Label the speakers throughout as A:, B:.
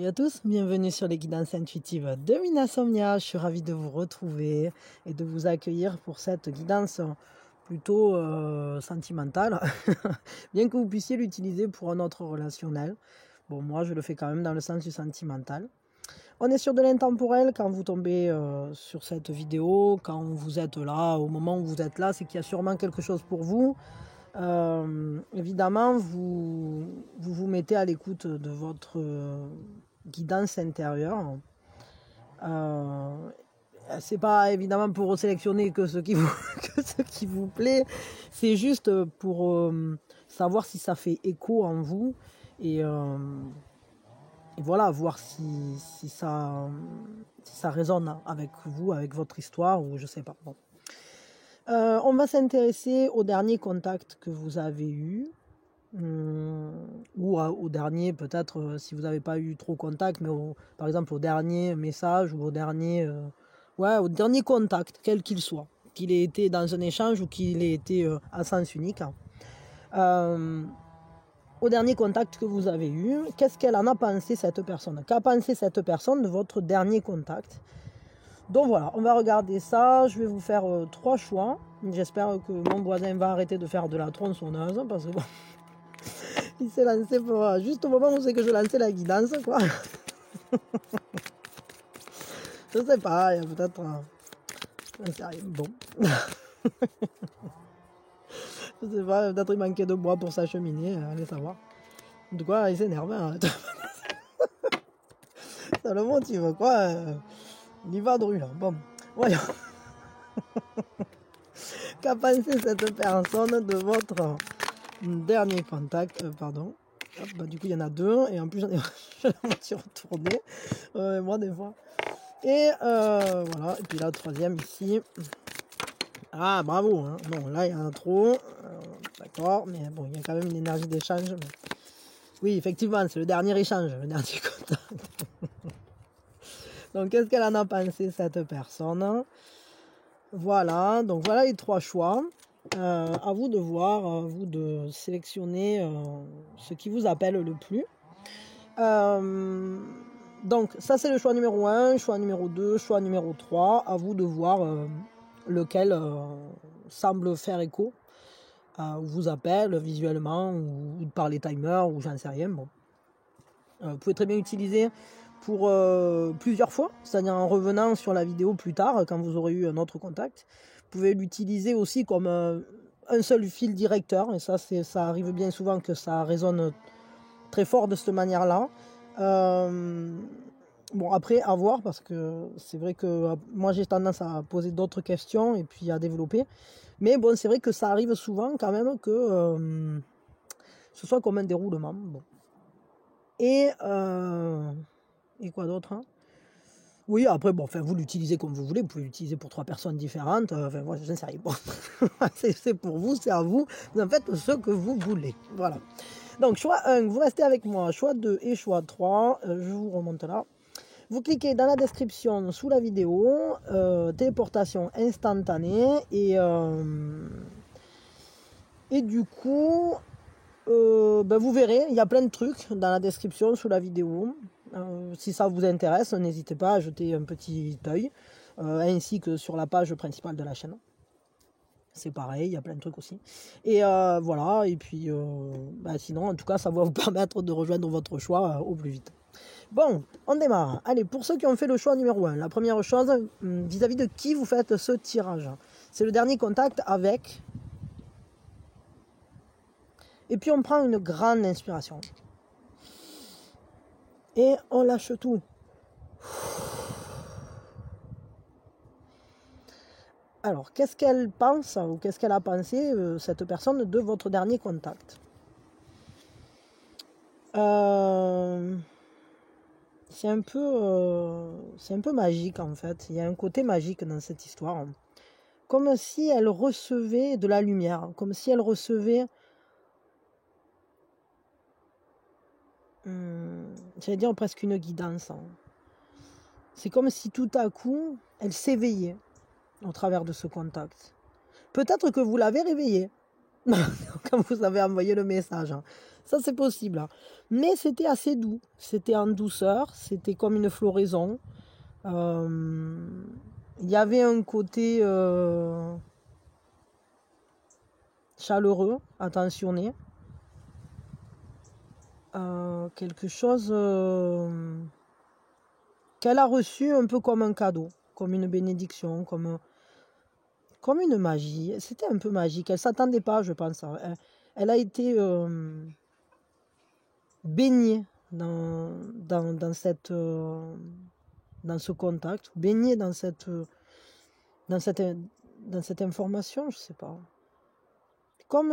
A: Salut à tous, bienvenue sur les guidances intuitives de Minasomnia. Je suis ravie de vous retrouver et de vous accueillir pour cette guidance plutôt sentimentale, bien que vous puissiez l'utiliser pour un autre relationnel. Bon, moi je le fais quand même dans le sens du sentimental. On est sur de l'intemporel quand vous tombez sur cette vidéo, quand vous êtes là, au moment où vous êtes là, c'est qu'il y a sûrement quelque chose pour vous. Évidemment, vous mettez à l'écoute de votre guidance intérieure. C'est pas évidemment pour sélectionner que ce qui vous plaît, c'est juste pour savoir si ça fait écho en vous et voilà, voir si ça résonne avec vous, avec votre histoire ou je sais pas. Bon. On va s'intéresser au dernier contact que vous avez eu, ou au dernier, peut-être si vous n'avez pas eu trop contact, mais par exemple au dernier message ou au dernier contact, quel qu'il soit, qu'il ait été dans un échange ou qu'il ait été à sens unique. Au dernier contact que vous avez eu, qu'est-ce qu'elle en a pensé cette personne? Qu'a pensé cette personne de votre dernier contact? Donc voilà, on va regarder ça. Je vais vous faire 3 choix. J'espère que mon voisin va arrêter de faire de la tronçonneuse parce que bon, il s'est lancé pour juste au moment où c'est que je lançais la guidance, quoi. Je sais pas, il y a peut-être bon. Je sais pas, peut-être il manquait de bois pour s'acheminer, allez savoir. En tout cas, il s'énerve. Hein. Ça le motive, quoi. Il y va de rue, là. Bon, voyons. Qu'a pensé cette personne de votre dernier contact, pardon. Hop, bah, du coup, il y en a 2. Et en plus, j'en ai je la moitié retournée. Moi, des fois. Et voilà. Et puis là, le troisième ici. Ah, bravo. Hein. Non, là, il y en a trop. D'accord. Mais bon, il y a quand même une énergie d'échange. Mais... oui, effectivement, c'est le dernier échange, le dernier contact. Donc, qu'est-ce qu'elle en a pensé, cette personne? Voilà. Donc, voilà les 3 choix. À vous de voir, à vous de sélectionner ce qui vous appelle le plus. Donc ça c'est le choix numéro 1, choix numéro 2, choix numéro 3. À vous de voir lequel semble faire écho, vous appelle visuellement ou par les timers ou j'en sais rien. Bon. Vous pouvez très bien utiliser pour plusieurs fois, c'est-à-dire en revenant sur la vidéo plus tard quand vous aurez eu un autre contact. Vous pouvez l'utiliser aussi comme un seul fil directeur, et ça arrive bien souvent que ça résonne très fort de cette manière-là. Bon, après, à voir, parce que c'est vrai que moi j'ai tendance à poser d'autres questions et puis à développer. Mais bon, c'est vrai que ça arrive souvent quand même que ce soit comme un déroulement. Bon. Et quoi d'autre, hein? Oui, après, bon, enfin, vous l'utilisez comme vous voulez. Vous pouvez l'utiliser pour 3 personnes différentes. Enfin, moi, je ne sais rien. Bon. c'est pour vous, c'est à vous. Vous en faites ce que vous voulez. Voilà. Donc, choix 1, vous restez avec moi. Choix 2 et choix 3. Je vous remonte là. Vous cliquez dans la description sous la vidéo. Téléportation instantanée. Et du coup, vous verrez, il y a plein de trucs dans la description sous la vidéo. Si ça vous intéresse, n'hésitez pas à jeter un petit œil, ainsi que sur la page principale de la chaîne. C'est pareil, il y a plein de trucs aussi. Et voilà, et puis sinon, en tout cas, ça va vous permettre de rejoindre votre choix au plus vite. Bon, on démarre. Allez, pour ceux qui ont fait le choix numéro 1, la première chose, vis-à-vis de qui vous faites ce tirage? C'est le dernier contact avec... Et puis on prend une grande inspiration. Et on lâche tout. Alors, qu'est-ce qu'elle pense ou qu'est-ce qu'elle a pensé, cette personne, de votre dernier contact? C'est un peu magique en fait. Il y a un côté magique dans cette histoire. Comme si elle recevait de la lumière, comme si elle recevait... j'allais dire presque une guidance. C'est comme si tout à coup, elle s'éveillait au travers de ce contact. Peut-être que vous l'avez réveillée. quand vous avez envoyé le message. Hein. Ça, c'est possible. Hein. Mais c'était assez doux. C'était en douceur. C'était comme une floraison. Il y avait un côté chaleureux, attentionné. Quelque chose qu'elle a reçu un peu comme un cadeau, comme une bénédiction, comme une magie. C'était un peu magique. Elle ne s'attendait pas, je pense. Elle a été baignée dans ce contact, baignée dans cette information, je ne sais pas. Comme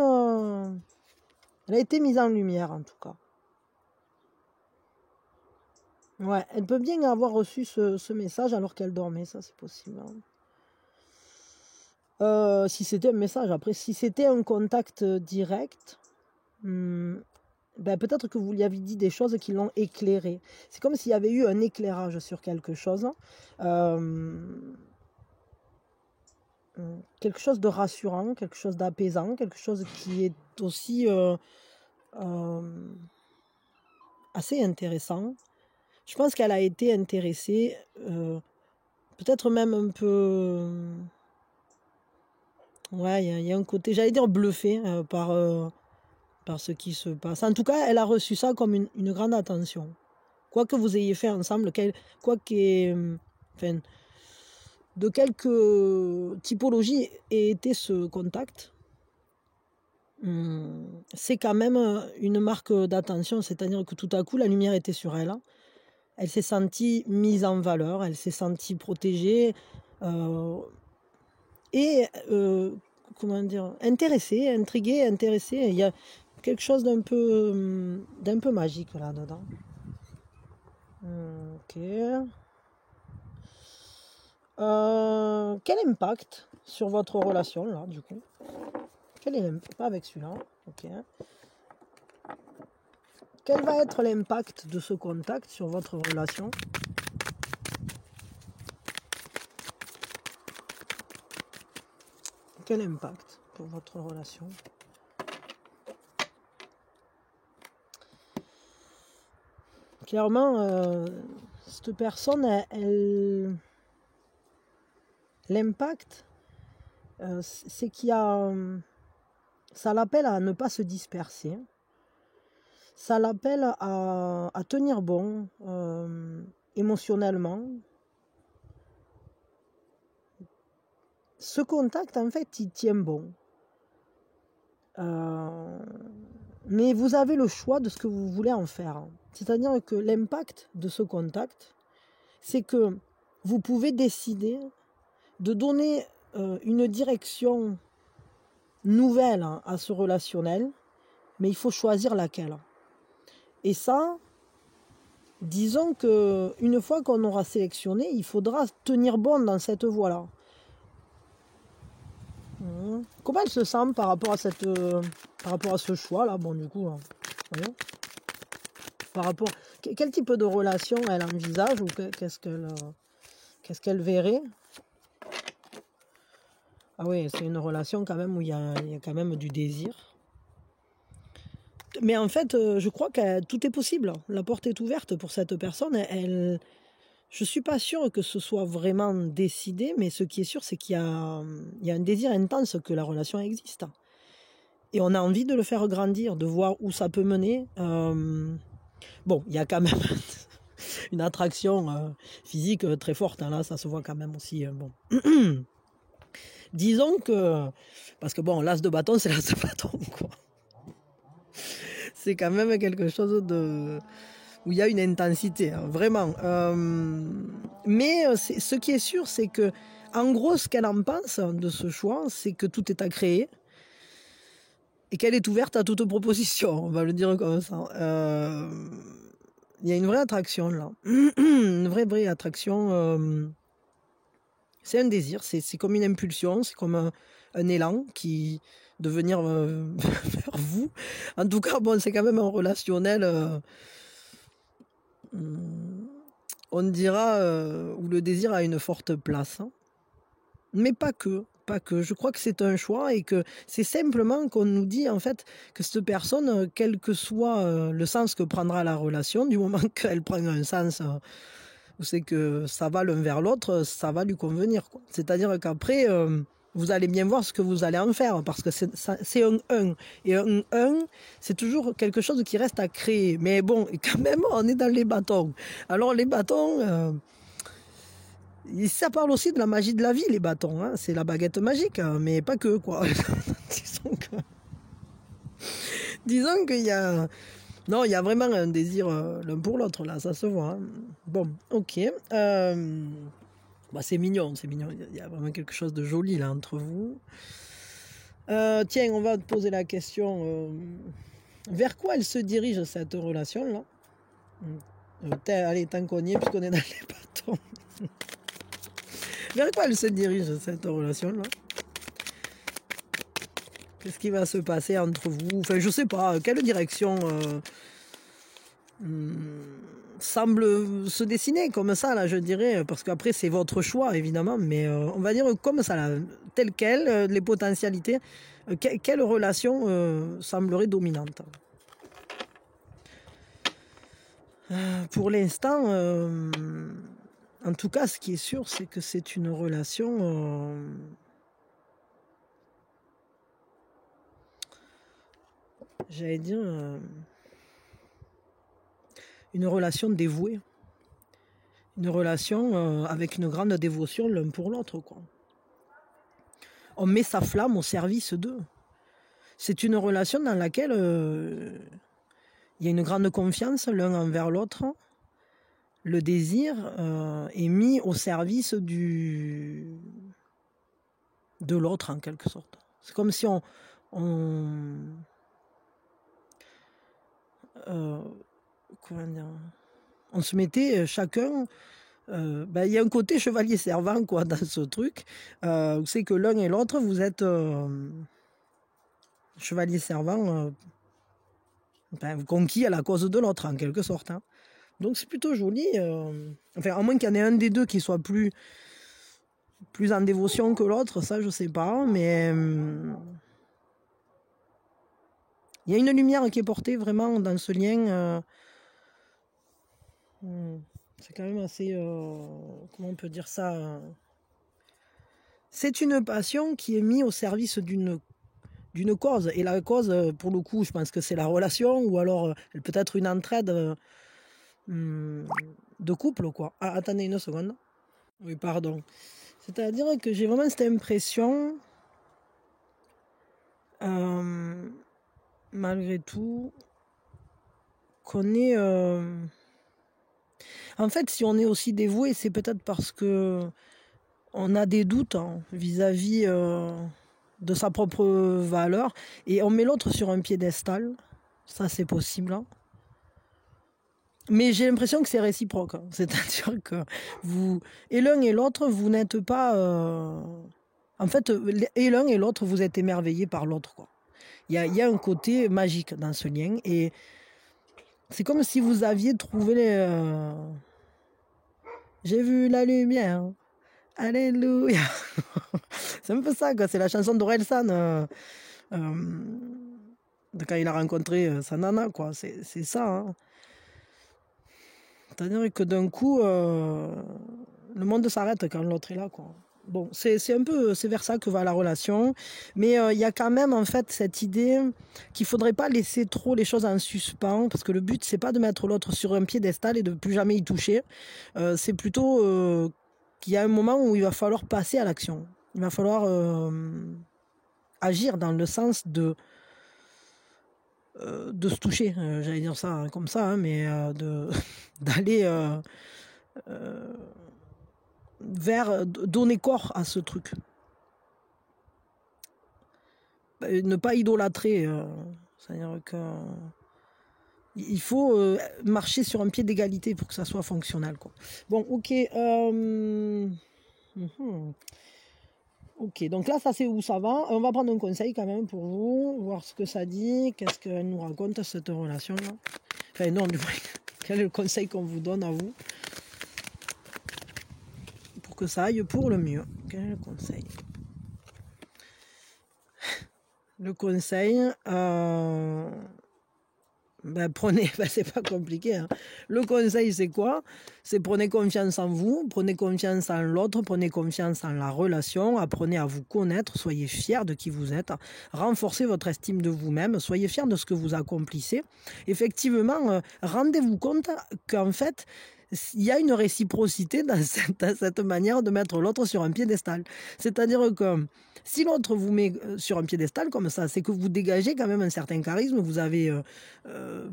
A: elle a été mise en lumière, en tout cas. Ouais, elle peut bien avoir reçu ce message alors qu'elle dormait, ça c'est possible. Hein. Si c'était un message, après, si c'était un contact direct, peut-être que vous lui avez dit des choses qui l'ont éclairé. C'est comme s'il y avait eu un éclairage sur quelque chose. Quelque chose de rassurant, quelque chose d'apaisant, quelque chose qui est aussi assez intéressant. Je pense qu'elle a été intéressée, peut-être même un peu... Ouais, il y a un côté, j'allais dire bluffé par ce qui se passe. En tout cas, elle a reçu ça comme une grande attention. Quoi que vous ayez fait ensemble, enfin, de quelque typologie ait été ce contact, c'est quand même une marque d'attention, c'est-à-dire que tout à coup, la lumière était sur elle. Elle s'est sentie mise en valeur, elle s'est sentie protégée et, comment dire, intéressée, intriguée, intéressée. Il y a quelque chose d'un peu magique là-dedans. Ok. Quel impact sur votre relation, là, du coup? Quel est l'impact? Pas avec celui-là. Ok. Quel va être l'impact de ce contact sur votre relation? Quel impact pour votre relation? Clairement, cette personne, l'impact, c'est qu'il y a... ça l'appelle à ne pas se disperser. Ça l'appelle à tenir bon émotionnellement. Ce contact, en fait, il tient bon. Mais vous avez le choix de ce que vous voulez en faire. C'est-à-dire que l'impact de ce contact, c'est que vous pouvez décider de donner une direction nouvelle à ce relationnel, mais il faut choisir laquelle. Et ça, disons que une fois qu'on aura sélectionné, il faudra tenir bon dans cette voie-là. Comment elle se sent par rapport à ce choix-là? Bon, du coup, voyons. Par rapport, quel type de relation elle envisage ou qu'est-ce qu'elle verrait? Ah oui, c'est une relation quand même où il y a quand même du désir. Mais en fait, je crois que tout est possible. La porte est ouverte pour cette personne. Je ne suis pas sûre que ce soit vraiment décidé, mais ce qui est sûr, c'est qu'il y a un désir intense que la relation existe. Et on a envie de le faire grandir, de voir où ça peut mener. Bon, il y a quand même une attraction physique très forte. Hein, là, ça se voit quand même aussi. Bon. Disons que... Parce que bon, l'as de bâton, c'est l'as de bâton, quoi. C'est quand même quelque chose où il y a une intensité, hein, vraiment. Mais ce qui est sûr, c'est que, en gros, ce qu'elle en pense de ce choix, c'est que tout est à créer et qu'elle est ouverte à toute proposition, on va le dire comme ça. Il y a une vraie attraction, là. Une vraie attraction. C'est un désir, c'est comme une impulsion, c'est comme un élan de venir vers vous. En tout cas, bon, c'est quand même un relationnel, on dira, où le désir a une forte place. Hein. Mais pas que. pas que. Je crois que c'est un choix et que c'est simplement qu'on nous dit en fait que cette personne, quel que soit le sens que prendra la relation, du moment qu'elle prend un sens où c'est que ça va l'un vers l'autre, ça va lui convenir, quoi. C'est-à-dire qu'après, vous allez bien voir ce que vous allez en faire, parce que c'est un 1. Et un 1, c'est toujours quelque chose qui reste à créer. Mais bon, quand même, on est dans les bâtons. Alors les bâtons, ça parle aussi de la magie de la vie, les bâtons. Hein. C'est la baguette magique, hein, mais pas que, quoi. Disons qu'il y a... Non, il y a vraiment un désir l'un pour l'autre, là, ça se voit. Hein. Bon, ok. Bah, c'est mignon, c'est mignon. Il y a vraiment quelque chose de joli, là, entre vous. Tiens, on va te poser la question. Vers quoi elle se dirige, cette relation-là? Allez, tant qu'on y est, puisqu'on est dans les bâtons. Vers quoi elle se dirige, cette relation-là? Qu'est-ce qui va se passer entre vous? Enfin, je sais pas, quelle direction semble se dessiner comme ça, là, je dirais, parce qu'après, c'est votre choix, évidemment, mais on va dire comme ça, là, telle quelle, les potentialités, quelle relation semblerait dominante? Pour l'instant, en tout cas, ce qui est sûr, c'est que c'est une relation... j'allais dire... une relation dévouée. Une relation avec une grande dévotion l'un pour l'autre, quoi. On met sa flamme au service d'eux. C'est une relation dans laquelle il y a une grande confiance l'un envers l'autre. Le désir est mis au service de l'autre, en quelque sorte. C'est comme si on comment dire, on se mettait chacun... il y a un côté chevalier servant, quoi, dans ce truc. C'est que l'un et l'autre, vous êtes chevalier servant, conquis à la cause de l'autre, en quelque sorte. Hein. Donc c'est plutôt joli. Enfin, à moins qu'il y en ait un des deux qui soit plus en dévotion que l'autre, ça je sais pas, mais il y a une lumière qui est portée vraiment dans ce lien. C'est quand même assez... comment on peut dire ça c'est une passion qui est mise au service d'une cause. Et la cause, pour le coup, je pense que c'est la relation, ou alors elle peut être une entraide de couple, quoi. Ah, attendez une seconde. Oui, pardon. C'est-à-dire que j'ai vraiment cette impression, malgré tout, qu'on est... En fait, si on est aussi dévoué, c'est peut-être parce que on a des doutes vis-à-vis de sa propre valeur, et on met l'autre sur un piédestal. Ça, c'est possible. Hein. Mais j'ai l'impression que c'est réciproque. Hein. C'est-à-dire que vous, et l'un et l'autre, vous n'êtes pas... En fait, et l'un et l'autre, vous êtes émerveillés par l'autre. Il y a un côté magique dans ce lien. Et c'est comme si vous aviez trouvé... J'ai vu la lumière. Alléluia. C'est un peu ça, quoi. C'est la chanson d'Orelsan. De quand il a rencontré sa nana, quoi. C'est ça. Hein. C'est-à-dire que d'un coup, le monde s'arrête quand l'autre est là, quoi. Bon, c'est un peu, c'est vers ça que va la relation, mais il y a quand même en fait cette idée qu'il faudrait pas laisser trop les choses en suspens, parce que le but c'est pas de mettre l'autre sur un piédestal et de plus jamais y toucher. C'est plutôt qu'il y a un moment où il va falloir passer à l'action. Il va falloir agir dans le sens de se toucher, j'allais dire ça hein, comme ça, hein, mais d'aller vers donner corps à ce truc. Ne pas idolâtrer, c'est-à-dire que il faut marcher sur un pied d'égalité pour que ça soit fonctionnel, quoi. Bon, ok. Ok, donc là, ça c'est où ça va. On va prendre un conseil quand même pour vous, voir ce que ça dit, qu'est-ce qu'elle nous raconte cette relation-là. Enfin non, du moins, quel est le conseil qu'on vous donne à vous pour que ça aille pour le mieux. Quel est le conseil? Le conseil, prenez, c'est pas compliqué. Hein. Le conseil, c'est quoi? C'est prenez confiance en vous, prenez confiance en l'autre, prenez confiance en la relation, apprenez à vous connaître, soyez fiers de qui vous êtes, renforcez votre estime de vous-même, soyez fiers de ce que vous accomplissez. Effectivement, rendez-vous compte qu'en fait, il y a une réciprocité dans cette manière de mettre l'autre sur un piédestal. C'est-à-dire que si l'autre vous met sur un piédestal comme ça, c'est que vous dégagez quand même un certain charisme, vous avez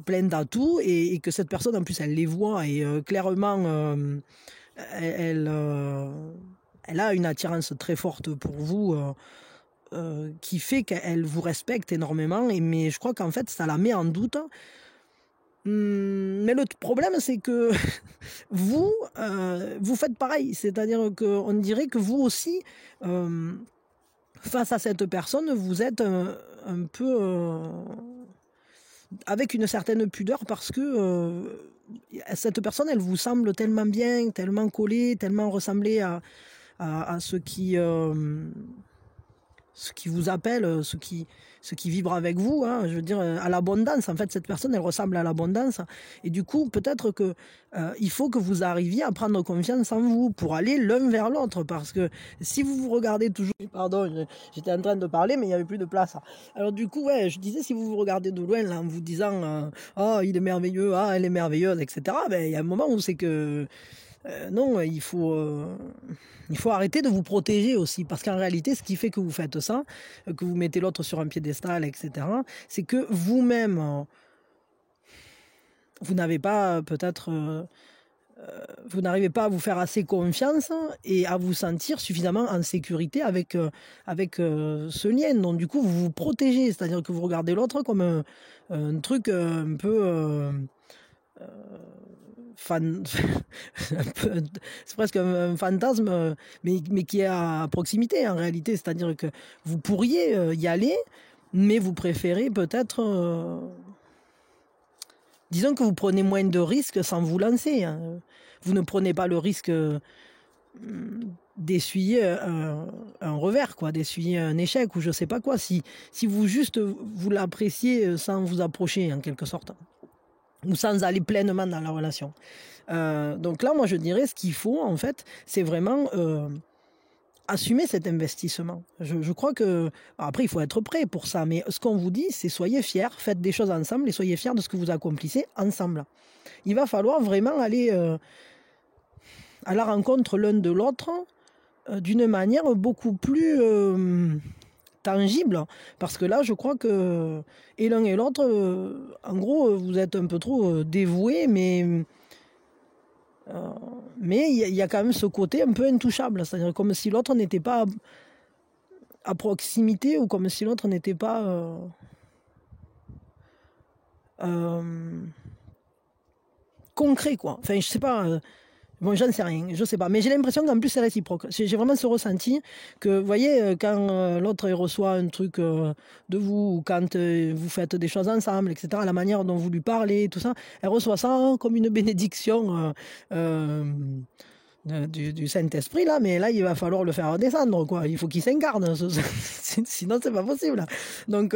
A: plein d'atouts et que cette personne en plus elle les voit et clairement elle a une attirance très forte pour vous qui fait qu'elle vous respecte énormément mais je crois qu'en fait ça la met en doute. Mais le problème c'est que vous faites pareil, c'est-à-dire qu'on dirait que vous aussi face à cette personne vous êtes un peu avec une certaine pudeur parce que cette personne elle vous semble tellement bien, tellement collée, tellement ressemblée à ce qui vous appelle, ce qui vibre avec vous, hein, je veux dire, à l'abondance. En fait, cette personne, elle ressemble à l'abondance. Et du coup, peut-être que il faut que vous arriviez à prendre confiance en vous pour aller l'un vers l'autre. Parce que si vous vous regardez toujours... Pardon, j'étais en train de parler, mais il n'y avait plus de place. Alors du coup, ouais, je disais, si vous vous regardez de loin, là, en vous disant « Ah, il est merveilleux, ah, elle est merveilleuse, etc. » il y a un moment où c'est que... non, il faut arrêter de vous protéger aussi, parce qu'en réalité, ce qui fait que vous faites ça, que vous mettez l'autre sur un piédestal, etc., c'est que vous-même, vous n'avez pas peut-être, vous n'arrivez pas à vous faire assez confiance et à vous sentir suffisamment en sécurité avec ce lien. Donc du coup, vous vous protégez, c'est-à-dire que vous regardez l'autre comme un truc un peu... c'est presque un fantasme, mais qui est à proximité en réalité. C'est-à-dire que vous pourriez y aller, mais vous préférez peut-être... disons que vous prenez moins de risques sans vous lancer. Hein. Vous ne prenez pas le risque d'essuyer un revers, quoi, d'essuyer un échec ou je sais pas quoi. Si vous juste vous l'appréciez sans vous approcher en quelque sorte. Ou sans aller pleinement dans la relation. Donc là, moi, je dirais, ce qu'il faut, en fait, c'est vraiment assumer cet investissement. Je crois que... Après, il faut être prêt pour ça, mais ce qu'on vous dit, c'est soyez fiers, faites des choses ensemble et soyez fiers de ce que vous accomplissez ensemble. Il va falloir vraiment aller à la rencontre l'un de l'autre d'une manière beaucoup plus... tangible, parce que là je crois que et l'un et l'autre en gros vous êtes un peu trop dévoués, mais il y a quand même ce côté un peu intouchable, c'est-à-dire comme si l'autre n'était pas à proximité ou comme si l'autre n'était pas concret, quoi. Enfin je sais pas, bon, j'en sais rien, je sais pas. Mais j'ai l'impression qu'en plus, c'est réciproque. J'ai vraiment ce ressenti que, vous voyez, quand l'autre reçoit un truc de vous, ou quand vous faites des choses ensemble, etc., la manière dont vous lui parlez, tout ça, elle reçoit ça comme une bénédiction du Saint-Esprit, là. Mais là, il va falloir le faire descendre, quoi. Il faut qu'il s'incarne. Sinon, c'est pas possible. Donc,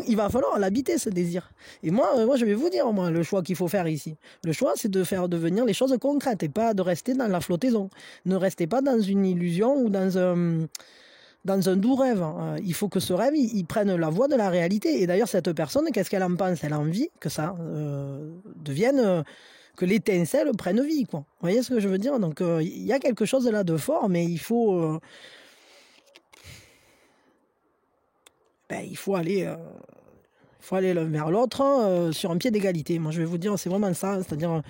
A: il va falloir l'habiter, ce désir. Et moi, je vais vous dire, moi, le choix qu'il faut faire ici. Le choix, c'est de faire devenir les choses concrètes et pas de rester dans la flottaison. Ne restez pas dans une illusion ou dans un doux rêve. Il faut que ce rêve, il prenne la voie de la réalité. Et d'ailleurs, cette personne, qu'est-ce qu'elle en pense? Elle a envie que ça devienne... que l'étincelle prenne vie, quoi. Vous voyez ce que je veux dire? Donc, il y a quelque chose là de fort, mais il faut... il faut aller l'un vers l'autre sur un pied d'égalité. Moi, je vais vous dire, c'est vraiment ça. C'est-à-dire,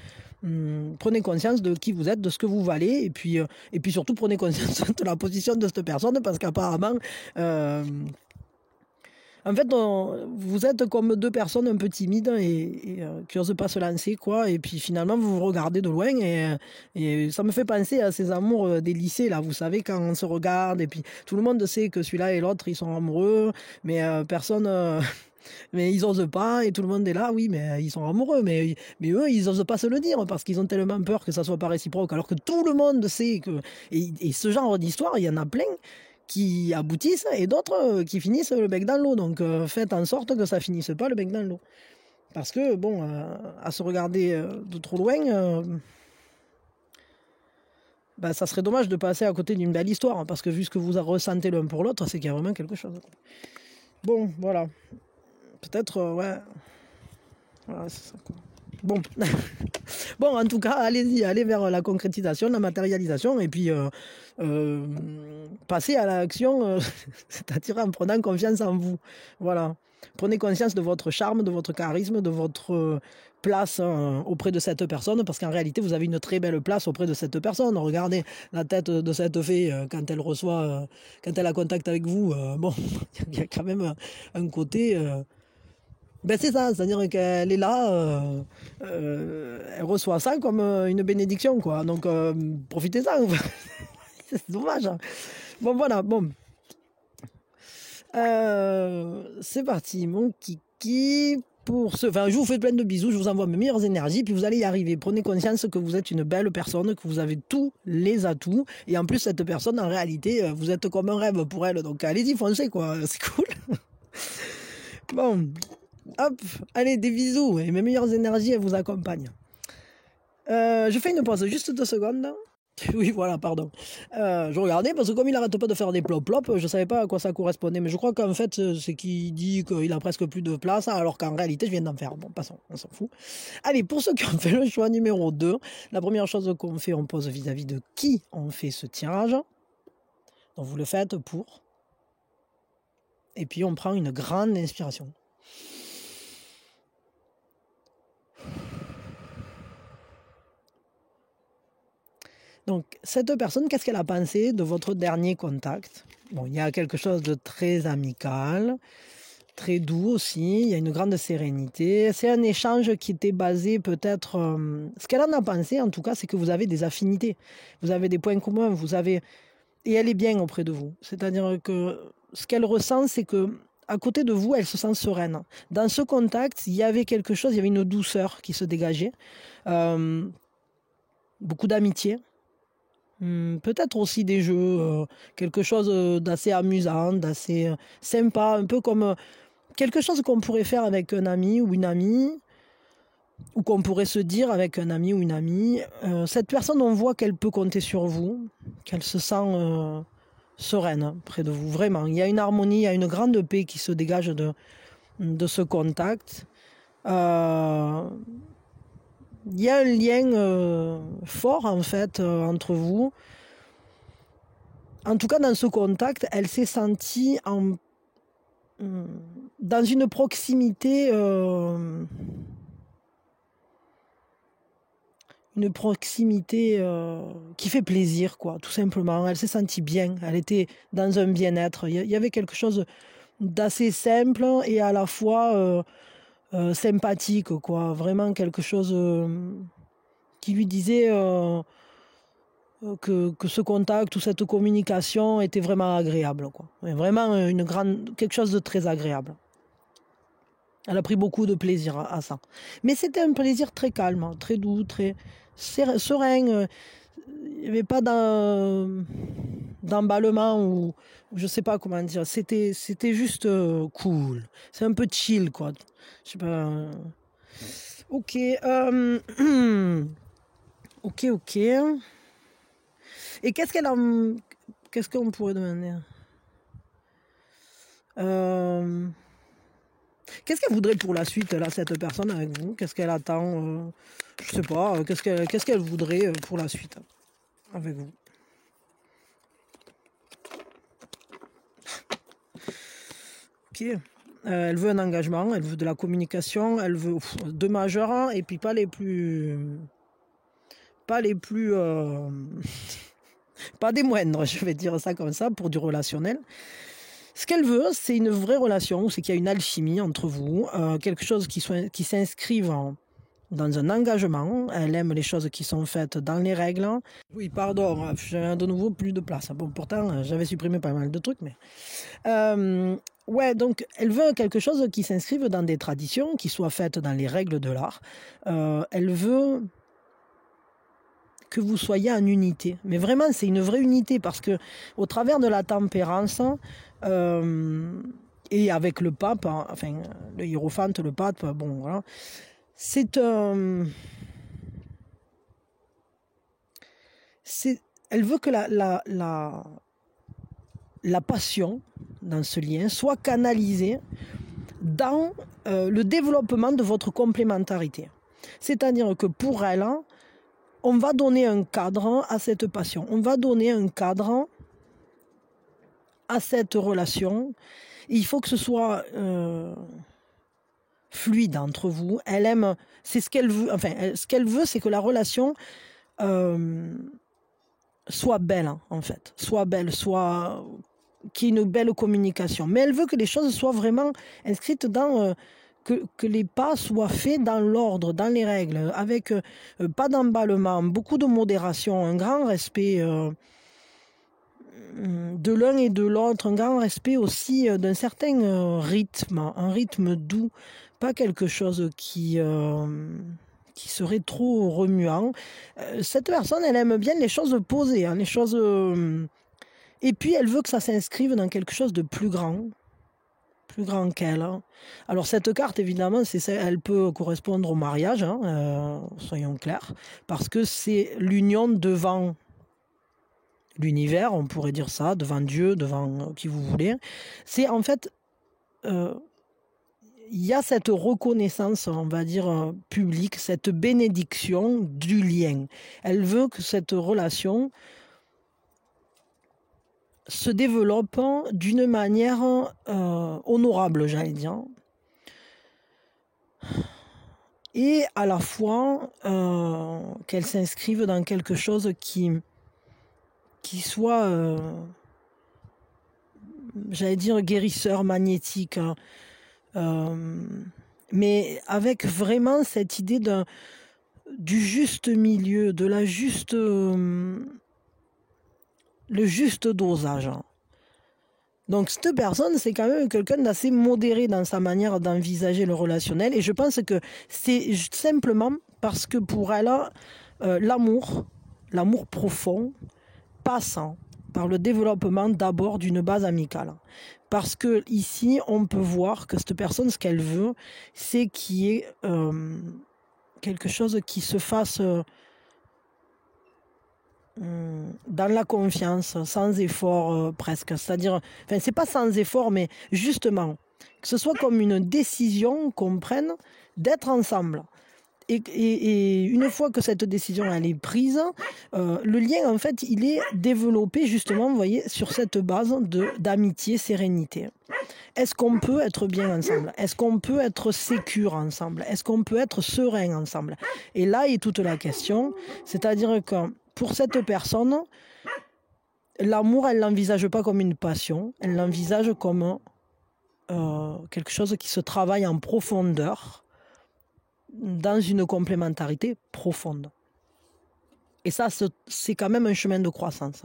A: prenez conscience de qui vous êtes, de ce que vous valez, et puis surtout, prenez conscience de la position de cette personne, parce qu'apparemment... en fait, vous êtes comme deux personnes un peu timides et qui n'osent pas se lancer, quoi. Et puis finalement, vous vous regardez de loin et ça me fait penser à ces amours des lycées, là. Vous savez, quand on se regarde et puis tout le monde sait que celui-là et l'autre, ils sont amoureux, mais personne... mais ils osent pas et tout le monde est là, oui, mais ils sont amoureux, mais eux, ils osent pas se le dire parce qu'ils ont tellement peur que ça soit pas réciproque, alors que tout le monde sait que... Et ce genre d'histoire, il y en a plein qui aboutissent et d'autres qui finissent le bec dans l'eau. Donc faites en sorte que ça finisse pas le bec dans l'eau. Parce que, bon, à se regarder de trop loin, ça serait dommage de passer à côté d'une belle histoire. Hein, parce que vu ce que vous ressentez l'un pour l'autre, c'est qu'il y a vraiment quelque chose. Bon, voilà. Peut-être, ouais. Voilà, c'est ça, quoi. Bon. Bon, en tout cas, allez-y, allez vers la concrétisation, la matérialisation, et puis passez à l'action, c'est-à-dire en prenant confiance en vous. Voilà. Prenez conscience de votre charme, de votre charisme, de votre place auprès de cette personne, parce qu'en réalité, vous avez une très belle place auprès de cette personne. Regardez la tête de cette fée quand elle reçoit, quand elle a contact avec vous. Bon, il y a quand même un côté... c'est ça, c'est-à-dire qu'elle est là, elle reçoit ça comme une bénédiction, quoi. Donc, profitez-en. C'est dommage. Hein. Bon, voilà, bon. C'est parti, mon kiki. Je vous fais plein de bisous, je vous envoie mes meilleures énergies, puis vous allez y arriver. Prenez conscience que vous êtes une belle personne, que vous avez tous les atouts. Et en plus, cette personne, en réalité, vous êtes comme un rêve pour elle. Donc, allez-y, foncez, quoi. C'est cool. Bon. Hop, allez, des bisous et mes meilleures énergies, elles vous accompagnent. Je fais une pause, juste 2 secondes. Oui, voilà, pardon. Je regardais parce que comme il arrête pas de faire des plop-plop, je savais pas à quoi ça correspondait. Mais je crois qu'en fait, c'est qu'il dit qu'il a presque plus de place, alors qu'en réalité, je viens d'en faire. Bon, passons, on s'en fout. Allez, pour ceux qui ont fait le choix numéro 2, la première chose qu'on fait, on pose vis-à-vis de qui on fait ce tirage. Donc vous le faites pour. Et puis on prend une grande inspiration. Donc, cette personne, qu'est-ce qu'elle a pensé de votre dernier contact? Bon, il y a quelque chose de très amical, très doux aussi, il y a une grande sérénité. C'est un échange qui était basé peut-être... ce qu'elle en a pensé, en tout cas, c'est que vous avez des affinités, vous avez des points communs, et elle est bien auprès de vous. C'est-à-dire que ce qu'elle ressent, c'est que à côté de vous, elle se sent sereine. Dans ce contact, il y avait quelque chose, il y avait une douceur qui se dégageait, beaucoup d'amitié. Peut-être aussi des jeux, quelque chose d'assez amusant, d'assez sympa, un peu comme quelque chose qu'on pourrait faire avec un ami ou une amie, ou qu'on pourrait se dire avec un ami ou une amie. Cette personne, on voit qu'elle peut compter sur vous, qu'elle se sent sereine près de vous, vraiment. Il y a une harmonie, il y a une grande paix qui se dégage de ce contact. Il y a un lien fort en fait entre vous. En tout cas, dans ce contact, elle s'est sentie dans une proximité, qui fait plaisir, quoi, tout simplement. Elle s'est sentie bien, elle était dans un bien-être. Il y avait quelque chose d'assez simple et à la fois sympathique, quoi. Vraiment quelque chose qui lui disait que ce contact ou cette communication était vraiment agréable, quoi. Vraiment quelque chose de très agréable. Elle a pris beaucoup de plaisir à ça. Mais c'était un plaisir très calme, très doux, très serein. Il n'y avait pas d'emballement ou je sais pas comment dire. C'était juste cool. C'est un peu chill, quoi. Je sais pas. Ok. Ok. Et qu'est-ce qu'on pourrait demander? Qu'est-ce qu'elle voudrait pour la suite, là, cette personne avec vous? Qu'est-ce qu'elle attend? Je sais pas. Qu'est-ce qu'elle voudrait pour la suite avec vous? Ok. Elle veut un engagement, elle veut de la communication, elle veut 2 majeurs et puis pas les plus pas des moindres, je vais dire ça comme ça, pour du relationnel. Ce qu'elle veut, c'est une vraie relation, c'est qu'il y a une alchimie entre vous, quelque chose qui s'inscrive dans un engagement. Elle aime les choses qui sont faites dans les règles. Oui, pardon, j'ai de nouveau plus de place. Bon, pourtant, j'avais supprimé pas mal de trucs, mais... ouais, donc elle veut quelque chose qui s'inscrive dans des traditions, qui soit faites dans les règles de l'art. Elle veut que vous soyez en unité. Mais vraiment, c'est une vraie unité parce que au travers de la tempérance, et avec le pape, enfin, le hiérophante, le pape, bon, voilà, c'est elle veut que la passion dans ce lien soit canalisée dans le développement de votre complémentarité. C'est-à-dire que pour elle, on va donner un cadre à cette passion, on va donner un cadre à cette relation. Et il faut que ce soit fluide entre vous. Elle aime, c'est ce qu'elle veut, enfin, ce qu'elle veut, c'est que la relation soit belle, en fait, soit belle, soit qu'il y ait une belle communication. Mais elle veut que les choses soient vraiment inscrites dans que les pas soient faits dans l'ordre, dans les règles, avec pas d'emballement, beaucoup de modération, un grand respect de l'un et de l'autre, un grand respect aussi d'un certain rythme, un rythme doux, pas quelque chose qui serait trop remuant. Cette personne, elle aime bien les choses posées, hein, les choses... et puis, elle veut que ça s'inscrive dans quelque chose de plus grand qu'elle. Hein. Alors, cette carte, évidemment, elle peut correspondre au mariage, hein, soyons clairs, parce que c'est l'union devant l'univers, on pourrait dire ça, devant Dieu, devant qui vous voulez. C'est en fait... il y a cette reconnaissance, on va dire, publique, cette bénédiction du lien. Elle veut que cette relation se développe d'une manière honorable, j'allais dire. Et à la fois qu'elle s'inscrive dans quelque chose qui soit, j'allais dire, guérisseur, magnétique, mais avec vraiment cette idée du juste milieu, de la juste, le juste dosage. Donc cette personne, c'est quand même quelqu'un d'assez modéré dans sa manière d'envisager le relationnel, et je pense que c'est simplement parce que pour elle, l'amour profond passe par le développement d'abord d'une base amicale. Parce que ici, on peut voir que cette personne, ce qu'elle veut, c'est qu'il y ait quelque chose qui se fasse dans la confiance, sans effort presque. C'est-à-dire, enfin, c'est pas sans effort, mais justement, que ce soit comme une décision qu'on prenne d'être ensemble. Et une fois que cette décision elle est prise, le lien en fait il est développé justement, vous voyez, sur cette base d'amitié, sérénité. Est-ce qu'on peut être bien ensemble? Est-ce qu'on peut être sécure ensemble? Est-ce qu'on peut être serein ensemble? Et là est toute la question, c'est-à-dire que pour cette personne, l'amour elle l'envisage pas comme une passion, elle l'envisage comme quelque chose qui se travaille en profondeur, dans une complémentarité profonde. Et ça, c'est quand même un chemin de croissance.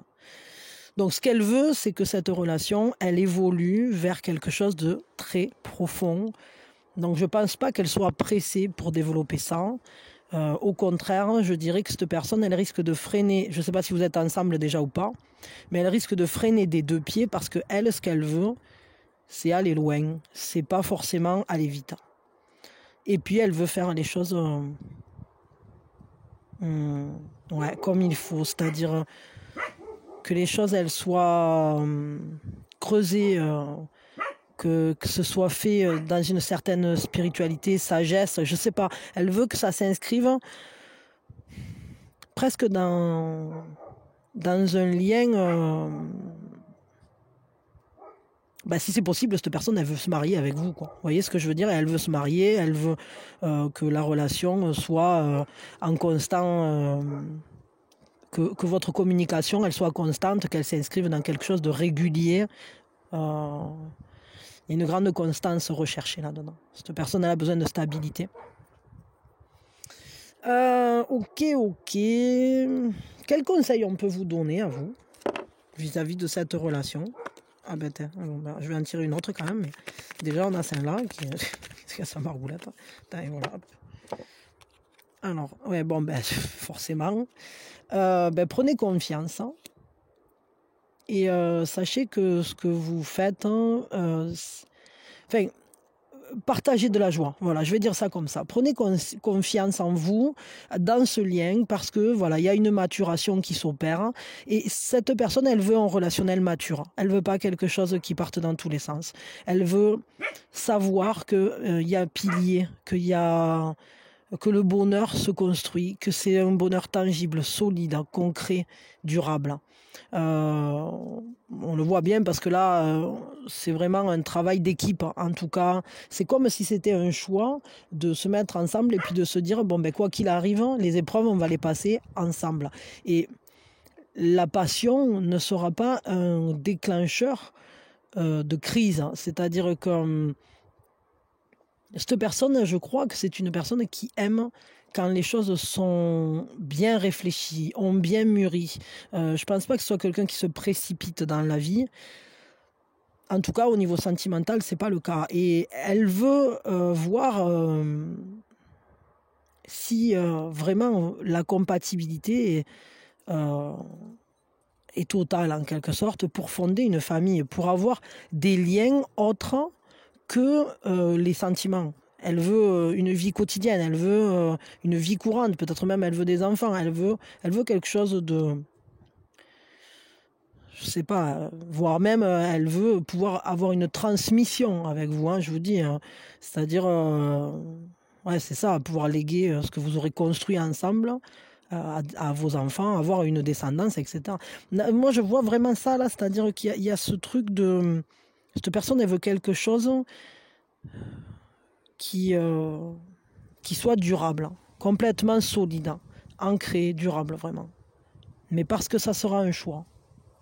A: Donc ce qu'elle veut, c'est que cette relation, elle évolue vers quelque chose de très profond. Donc je ne pense pas qu'elle soit pressée pour développer ça. Au contraire, je dirais que cette personne, elle risque de freiner, je ne sais pas si vous êtes ensemble déjà ou pas, mais elle risque de freiner des deux pieds parce que elle, ce qu'elle veut, c'est aller loin. C'est pas forcément aller vite. Et puis elle veut faire les choses ouais, comme il faut, c'est-à-dire que les choses elles soient creusées, que ce soit fait dans une certaine spiritualité, sagesse, je sais pas. Elle veut que ça s'inscrive presque dans un lien. Si c'est possible, cette personne, elle veut se marier avec vous, quoi. Vous voyez ce que je veux dire? Elle veut se marier, elle veut que la relation soit en constant... que votre communication, elle soit constante, qu'elle s'inscrive dans quelque chose de régulier. Il y a une grande constance recherchée là-dedans. Cette personne, elle a besoin de stabilité. Ok. Quel conseil on peut vous donner à vous vis-à-vis de cette relation? Ah ben, je vais en tirer une autre quand même, mais déjà on a celle-là qui a sa margoulette. Et voilà. Alors, ouais, bon, ben, forcément. Prenez confiance. Hein, et sachez que ce que vous faites, hein, enfin, partagez de la joie. Voilà, je vais dire ça comme ça. Prenez confiance en vous, dans ce lien, parce que voilà, il y a une maturation qui s'opère. Et cette personne, elle veut un relationnel mature. Elle veut pas quelque chose qui parte dans tous les sens. Elle veut savoir que y a un pilier, que le bonheur se construit, que c'est un bonheur tangible, solide, concret, durable. On le voit bien parce que là, c'est vraiment un travail d'équipe. En tout cas, c'est comme si c'était un choix de se mettre ensemble et puis de se dire, bon, ben, quoi qu'il arrive, les épreuves, on va les passer ensemble. Et la passion ne sera pas un déclencheur de crise. C'est-à-dire que cette personne, je crois que c'est une personne qui aime quand les choses sont bien réfléchies, ont bien mûri. Je pense pas que ce soit quelqu'un qui se précipite dans la vie. En tout cas, au niveau sentimental, c'est pas le cas. Et elle veut voir si vraiment la compatibilité euh, est totale en quelque sorte pour fonder une famille, pour avoir des liens autres que les sentiments. Elle veut une vie quotidienne, elle veut une vie courante, peut-être même elle veut des enfants, elle veut quelque chose de, je sais pas, voire même elle veut pouvoir avoir une transmission avec vous, hein, je vous dis, hein. C'est-à-dire, ouais, c'est ça, pouvoir léguer ce que vous aurez construit ensemble à vos enfants, avoir une descendance, etc. Moi, je vois vraiment ça là, c'est-à-dire qu'il y a ce truc de, cette personne, elle veut quelque chose qui, qui soit durable, complètement solide, ancré, durable vraiment. Mais parce que ça sera un choix.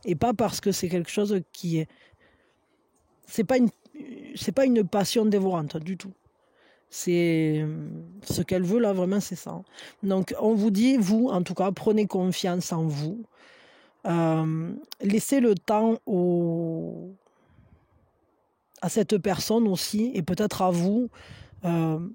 A: Et pas parce que c'est quelque chose qui est... C'est pas une passion dévorante du tout. C'est ce qu'elle veut là, vraiment, c'est ça. Donc on vous dit, vous, en tout cas, prenez confiance en vous. Laissez le temps à cette personne aussi, et peut-être à vous,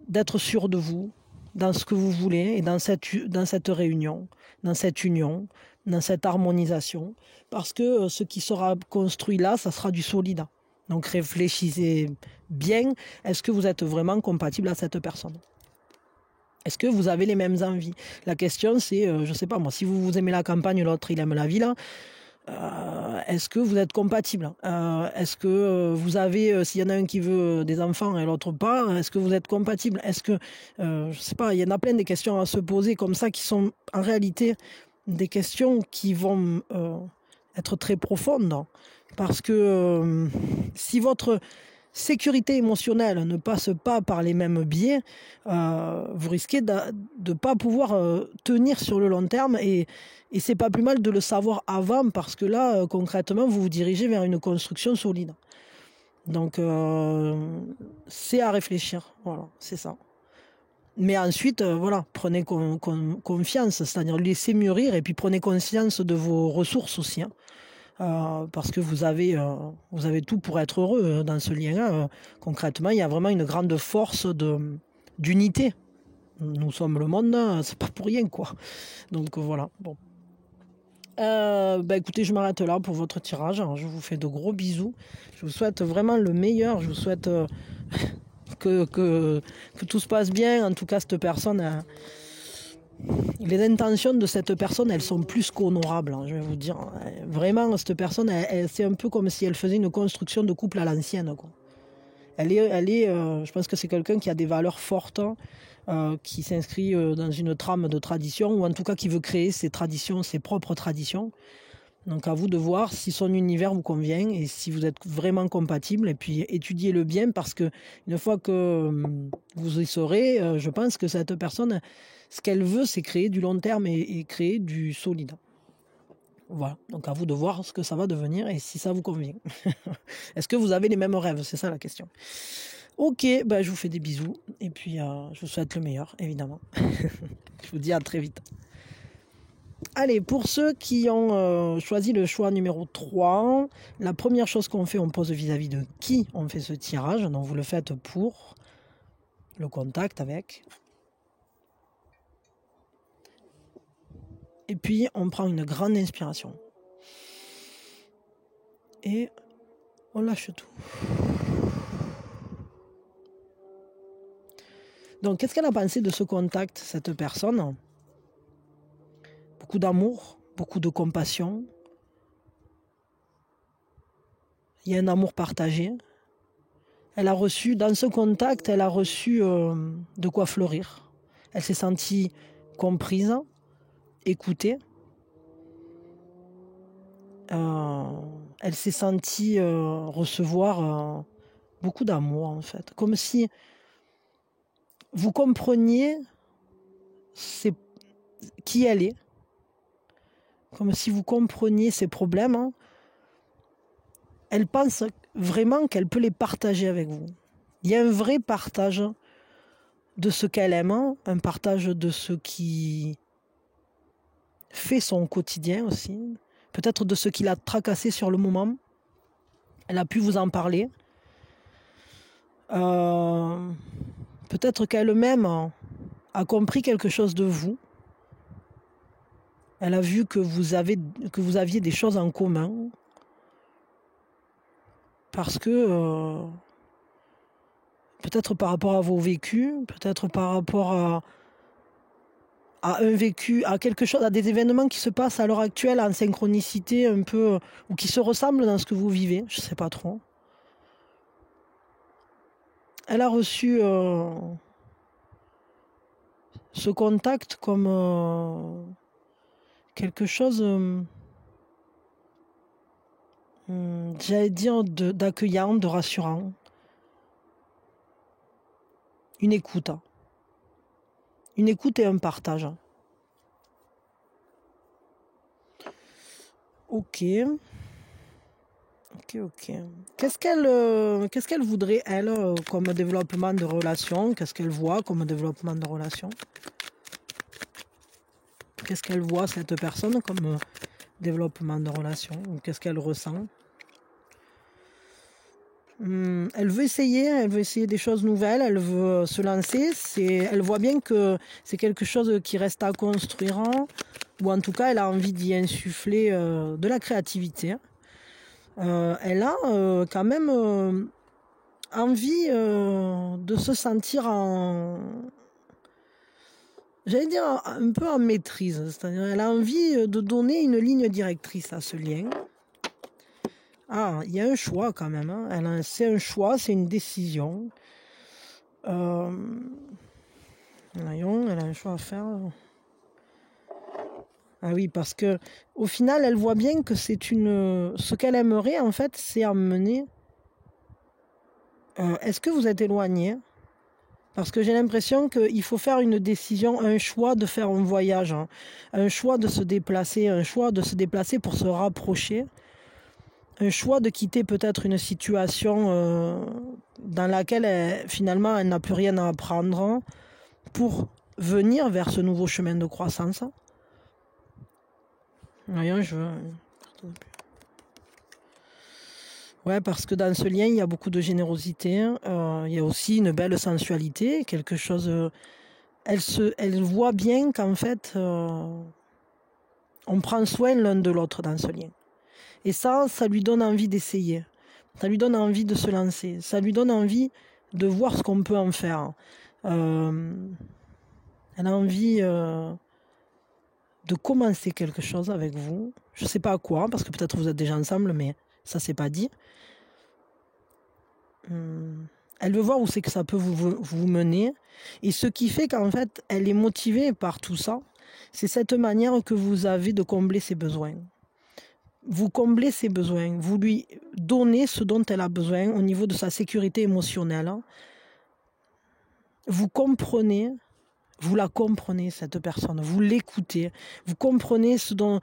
A: d'être sûr de vous, dans ce que vous voulez, et dans cette réunion, dans cette union, dans cette harmonisation, parce que ce qui sera construit là, ça sera du solide. Donc réfléchissez bien, est-ce que vous êtes vraiment compatible à cette personne? Est-ce que vous avez les mêmes envies? La question c'est, je ne sais pas moi, si vous aimez la campagne, l'autre il aime la ville, est-ce que vous êtes compatible? Est-ce que vous avez, s'il y en a un qui veut des enfants et l'autre pas, est-ce que vous êtes compatible? Est-ce que, je sais pas, il y en a plein des questions à se poser comme ça qui sont en réalité des questions qui vont être très profondes. Parce que si votre sécurité émotionnelle ne passe pas par les mêmes biais, vous risquez de ne pas pouvoir tenir sur le long terme et c'est pas plus mal de le savoir avant parce que là, concrètement, vous vous dirigez vers une construction solide. Donc, c'est à réfléchir. Voilà, c'est ça. Mais ensuite, voilà, prenez confiance, c'est-à-dire laissez mûrir et puis prenez conscience de vos ressources aussi. Hein. Parce que vous avez tout pour être heureux dans ce lien-là. Concrètement, il y a vraiment une grande force d'unité. Nous sommes le monde, c'est pas pour rien, quoi. Donc voilà, bon. Écoutez, je m'arrête là pour votre tirage. Alors, je vous fais de gros bisous. Je vous souhaite vraiment le meilleur. Je vous souhaite que tout se passe bien. En tout cas, cette personne... les intentions de cette personne, elles sont plus qu'honorables, hein, je vais vous dire. Vraiment, cette personne, c'est un peu comme si elle faisait une construction de couple à l'ancienne, quoi. Je pense que c'est quelqu'un qui a des valeurs fortes, qui s'inscrit dans une trame de tradition, ou en tout cas qui veut créer ses traditions, ses propres traditions. Donc à vous de voir si son univers vous convient et si vous êtes vraiment compatible. Et puis étudiez-le bien parce que une fois que vous y serez, je pense que cette personne, ce qu'elle veut, c'est créer du long terme et créer du solide. Voilà, donc à vous de voir ce que ça va devenir et si ça vous convient. Est-ce que vous avez les mêmes rêves? C'est ça la question. Ok, je vous fais des bisous et puis je vous souhaite le meilleur, évidemment. Je vous dis à très vite. Allez, pour ceux qui ont choisi le choix numéro 3, la première chose qu'on fait, on pose vis-à-vis de qui on fait ce tirage. Donc vous le faites pour le contact avec Et puis, on prend une grande inspiration. Et on lâche tout. Donc, qu'est-ce qu'elle a pensé de ce contact, cette personne? Beaucoup d'amour, beaucoup de compassion. Il y a un amour partagé. Elle a reçu, dans ce contact, elle a reçu de quoi fleurir. Elle s'est sentie comprise, écoutée. Elle s'est sentie recevoir beaucoup d'amour, en fait. Comme si vous compreniez qui elle est. Comme si vous compreniez ses problèmes. Hein. Elle pense vraiment qu'elle peut les partager avec vous. Il y a un vrai partage de ce qu'elle aime, hein. Un partage de ce qui fait son quotidien aussi. Peut-être de ce qui l'a tracassé sur le moment. Elle a pu vous en parler. Peut-être qu'elle-même a compris quelque chose de vous. Elle a vu que vous aviez des choses en commun. Parce que peut-être par rapport à vos vécus, peut-être par rapport à un vécu, à quelque chose, à des événements qui se passent à l'heure actuelle en synchronicité un peu, ou qui se ressemblent dans ce que vous vivez, je ne sais pas trop. Elle a reçu ce contact comme quelque chose, j'allais dire, d'accueillant, de rassurant. Une écoute. Une écoute et un partage. Ok. Qu'est-ce qu'elle voudrait, elle, comme développement de relation? Qu'est-ce qu'elle voit comme développement de relation? Qu'est-ce qu'elle voit, cette personne, comme développement de relation? Qu'est-ce qu'elle ressent? Elle veut essayer des choses nouvelles, elle veut se lancer. Elle voit bien que c'est quelque chose qui reste à construire, hein, ou en tout cas, elle a envie d'y insuffler de la créativité. Elle a quand même envie de se sentir j'allais dire un peu en maîtrise. C'est-à-dire elle a envie de donner une ligne directrice à ce lien. Ah, il y a un choix quand même. Hein. C'est un choix, c'est une décision. Voyons, elle a un choix à faire. Ah oui, parce que au final, elle voit bien que ce qu'elle aimerait, en fait, c'est emmener. Est-ce que vous êtes éloigné? Parce que j'ai l'impression qu'il faut faire une décision, un choix de faire un voyage, hein. Un choix de se déplacer, pour se rapprocher, un choix de quitter peut-être une situation dans laquelle finalement elle n'a plus rien à apprendre, hein, pour venir vers ce nouveau chemin de croissance. Voyons, Ouais, parce que dans ce lien, il y a beaucoup de générosité. Il y a aussi une belle sensualité, quelque chose. Elle voit bien qu'en fait, on prend soin l'un de l'autre dans ce lien. Et ça lui donne envie d'essayer. Ça lui donne envie de se lancer. Ça lui donne envie de voir ce qu'on peut en faire. Elle a envie de commencer quelque chose avec vous. Je ne sais pas quoi, parce que peut-être vous êtes déjà ensemble, mais ça c'est pas dit. Elle veut voir où c'est que ça peut vous mener. Et ce qui fait qu'en fait, elle est motivée par tout ça, c'est cette manière que vous avez de combler ses besoins. Vous comblez ses besoins, vous lui donnez ce dont elle a besoin au niveau de sa sécurité émotionnelle. Vous comprenez, vous la comprenez, cette personne, vous l'écoutez, vous comprenez ce dont...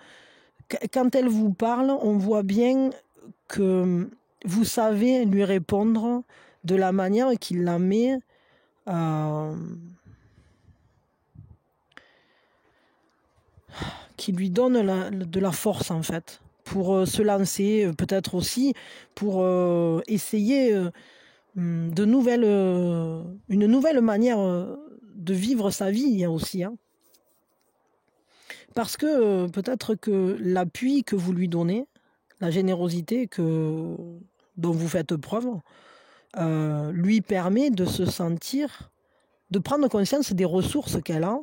A: Quand elle vous parle, on voit bien que vous savez lui répondre de la manière qu'il la met qui lui donne de la force en fait pour se lancer, peut-être aussi pour essayer une nouvelle manière de vivre sa vie aussi. Hein. Parce que peut-être que l'appui que vous lui donnez, la générosité dont vous faites preuve, lui permet de se sentir, de prendre conscience des ressources qu'elle a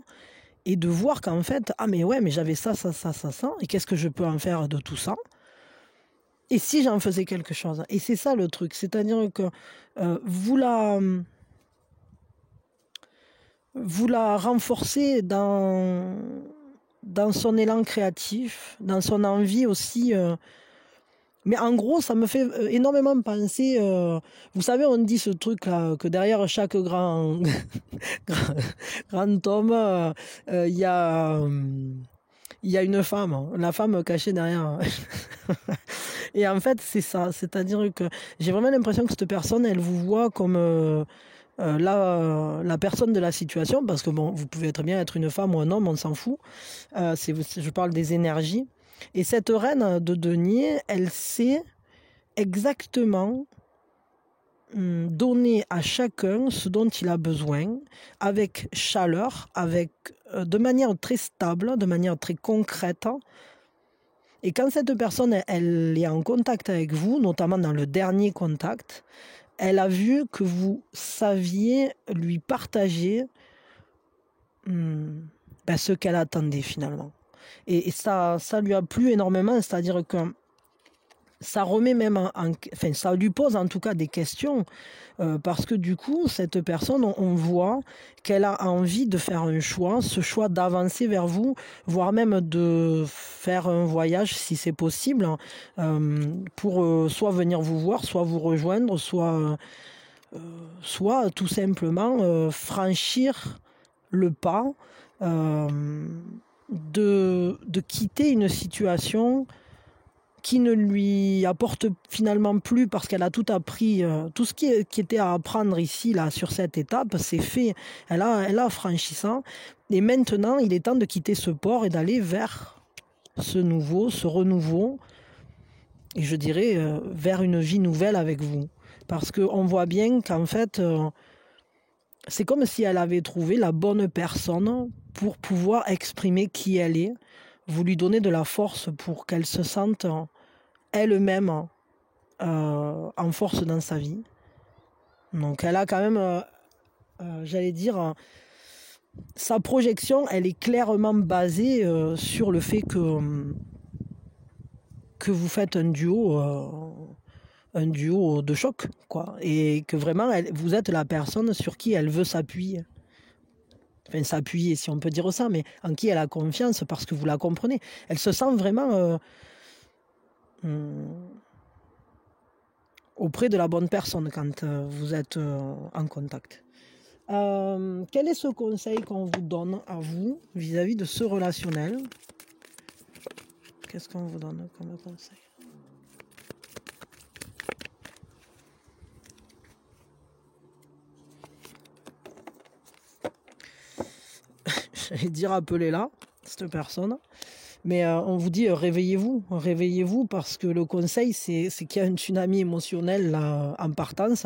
A: et de voir qu'en fait, ah mais ouais, mais j'avais ça, et qu'est-ce que je peux en faire de tout ça? Et si j'en faisais quelque chose? Et c'est ça le truc, c'est-à-dire que vous la renforcez dans son élan créatif, dans son envie aussi. Mais en gros, ça me fait énormément penser. Vous savez, on dit ce truc-là, que derrière chaque grand, grand homme, il y a une femme, hein, la femme cachée derrière. Et en fait, c'est ça. C'est-à-dire que j'ai vraiment l'impression que cette personne, elle vous voit comme la personne de la situation, parce que bon, vous pouvez très bien être une femme ou un homme, on s'en fout. Je parle des énergies. Et cette reine de denier, elle sait exactement donner à chacun ce dont il a besoin, avec chaleur, de manière très stable, de manière très concrète. Et quand cette personne, elle est en contact avec vous, notamment dans le dernier contact, elle a vu que vous saviez lui partager ce qu'elle attendait finalement. Et ça lui a plu énormément, c'est-à-dire que ça remet même enfin, ça lui pose en tout cas des questions, parce que du coup, cette personne, on voit qu'elle a envie de faire un choix, ce choix d'avancer vers vous, voire même de faire un voyage si c'est possible, pour soit venir vous voir, soit vous rejoindre, soit tout simplement franchir le pas de quitter une situation qui ne lui apporte finalement plus, parce qu'elle a tout appris, tout ce qui était à apprendre ici, là, sur cette étape, c'est fait. Elle a franchi ça. Et maintenant, il est temps de quitter ce port et d'aller vers ce renouveau, et je dirais vers une vie nouvelle avec vous. Parce qu'on voit bien qu'en fait, c'est comme si elle avait trouvé la bonne personne pour pouvoir exprimer qui elle est, vous lui donnez de la force pour qu'elle se sente elle-même en force dans sa vie. Donc elle a quand même, j'allais dire, sa projection, elle est clairement basée sur le fait que vous faites un duo de choc, quoi, et que vraiment vous êtes la personne sur qui elle veut s'appuyer. Enfin, s'appuyer, si on peut dire ça, mais en qui elle a confiance parce que vous la comprenez. Elle se sent vraiment auprès de la bonne personne quand vous êtes en contact. Quel est ce conseil qu'on vous donne à vous vis-à-vis de ce relationnel? Qu'est-ce qu'on vous donne comme conseil? J'allais dire appelez-la, cette personne. Mais on vous dit réveillez-vous, parce que le conseil, c'est qu'il y a un tsunami émotionnel là, en partance.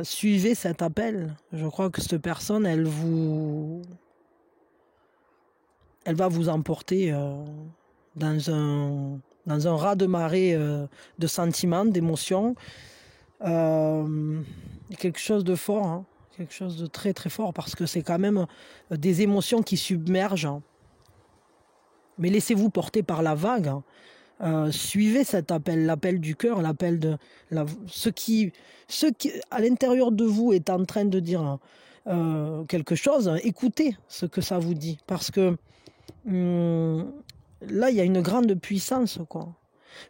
A: Suivez cet appel. Je crois que cette personne, elle va vous emporter dans un raz-de-marée de sentiments, d'émotions. Quelque chose de fort, hein, quelque chose de très très fort, parce que c'est quand même des émotions qui submergent. Mais laissez-vous porter par la vague. Suivez cet appel, l'appel du cœur, l'appel de ce qui à l'intérieur de vous est en train de dire quelque chose. Écoutez ce que ça vous dit, parce que là il y a une grande puissance, quoi.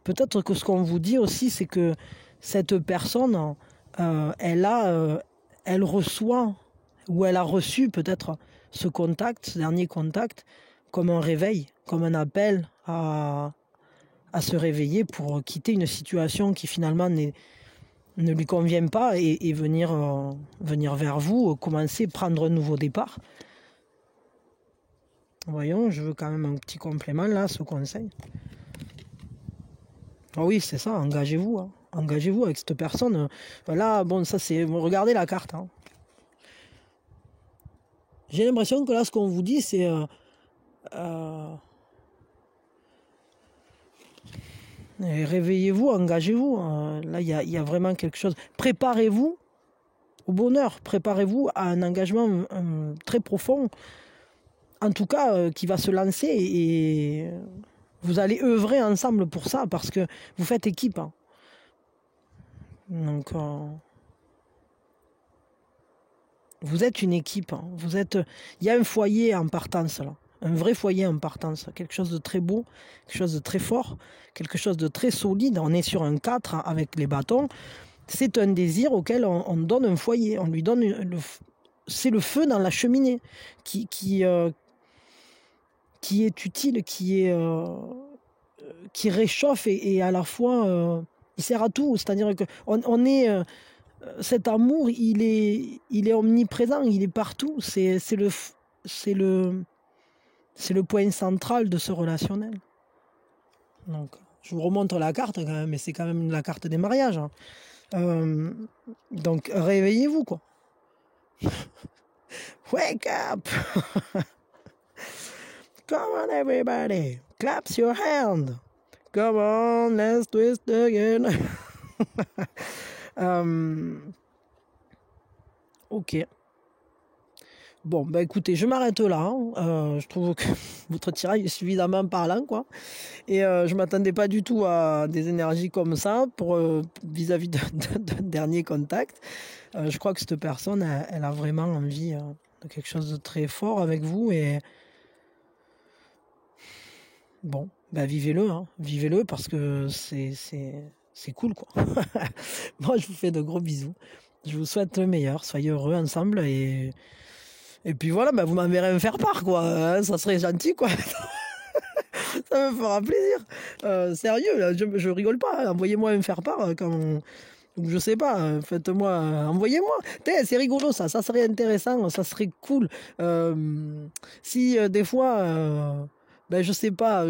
A: Peut-être que ce qu'on vous dit aussi, c'est que cette personne, elle reçoit, ou elle a reçu peut-être ce dernier contact, comme un réveil, comme un appel à se réveiller pour quitter une situation qui finalement ne lui convient pas, et venir vers vous, commencer, prendre un nouveau départ. Voyons, je veux quand même un petit complément là, ce conseil. Ah oui, c'est ça, engagez-vous. Hein. Engagez-vous avec cette personne. Là, bon, ça c'est... Regardez la carte. Hein. J'ai l'impression que là, ce qu'on vous dit, c'est... Réveillez-vous, engagez-vous. Là, il y a vraiment quelque chose. Préparez-vous au bonheur. Préparez-vous à un engagement très profond, en tout cas, qui va se lancer et vous allez œuvrer ensemble pour ça parce que vous faites équipe. Hein. Donc, vous êtes une équipe. Hein. Il y a un foyer en partance là. Un vrai foyer en partance. Quelque chose de très beau, quelque chose de très fort, quelque chose de très solide. On est sur un 4 avec les bâtons. C'est un désir auquel on donne un foyer. On lui donne c'est le feu dans la cheminée qui est utile, qui réchauffe et à la fois il sert à tout. C'est-à-dire que cet amour, il est omniprésent, il est partout. C'est le point central de ce relationnel. Donc, je vous remontre la carte quand même, mais c'est quand même la carte des mariages. Hein. Donc, réveillez-vous, quoi. Wake up! Come on, everybody! Clap your hand! Come on, let's twist again! Ok. Bon, bah écoutez, je m'arrête là. Hein. Je trouve que votre tirage est suffisamment parlant, quoi. Et je m'attendais pas du tout à des énergies comme ça pour vis-à-vis d'un dernier contact. Je crois que cette personne, elle a vraiment envie de quelque chose de très fort avec vous. Et bon, bah vivez-le, hein. Vivez-le parce que c'est cool, quoi. Moi, je vous fais de gros bisous. Je vous souhaite le meilleur. Soyez heureux ensemble et puis voilà, bah vous m'enverrez me faire part, quoi. Ça serait gentil, quoi. Ça me fera plaisir. Sérieux, là, je rigole pas. Hein. Envoyez-moi me faire part quand... Je sais pas, faites-moi... envoyez-moi. C'est rigolo, ça serait intéressant, ça serait cool. Si des fois... ben je sais pas...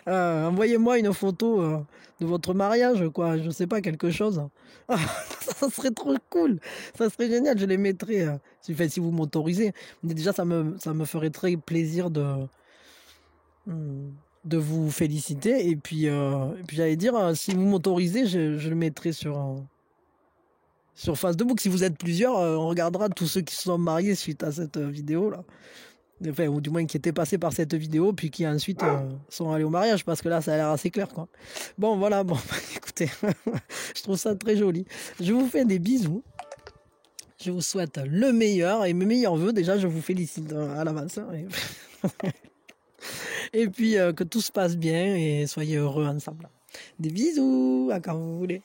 A: envoyez-moi une photo de votre mariage, quoi. Je sais pas, quelque chose. Ça serait trop cool. Ça serait génial, je les mettrais... si vous m'autorisez. Mais déjà, ça me ferait très plaisir de vous féliciter et puis j'allais dire si vous m'autorisez je le mettrai sur Facebook. Si vous êtes plusieurs, on regardera tous ceux qui se sont mariés suite à cette vidéo là, enfin, ou du moins qui étaient passés par cette vidéo puis qui ensuite sont allés au mariage, parce que là ça a l'air assez clair, quoi. Bon voilà, bon écoutez, je trouve ça très joli. Je vous fais des bisous. Je vous souhaite le meilleur et mes meilleurs vœux. Déjà, je vous félicite à l'avance. Hein, et puis que tout se passe bien et soyez heureux ensemble. Des bisous, à quand vous voulez.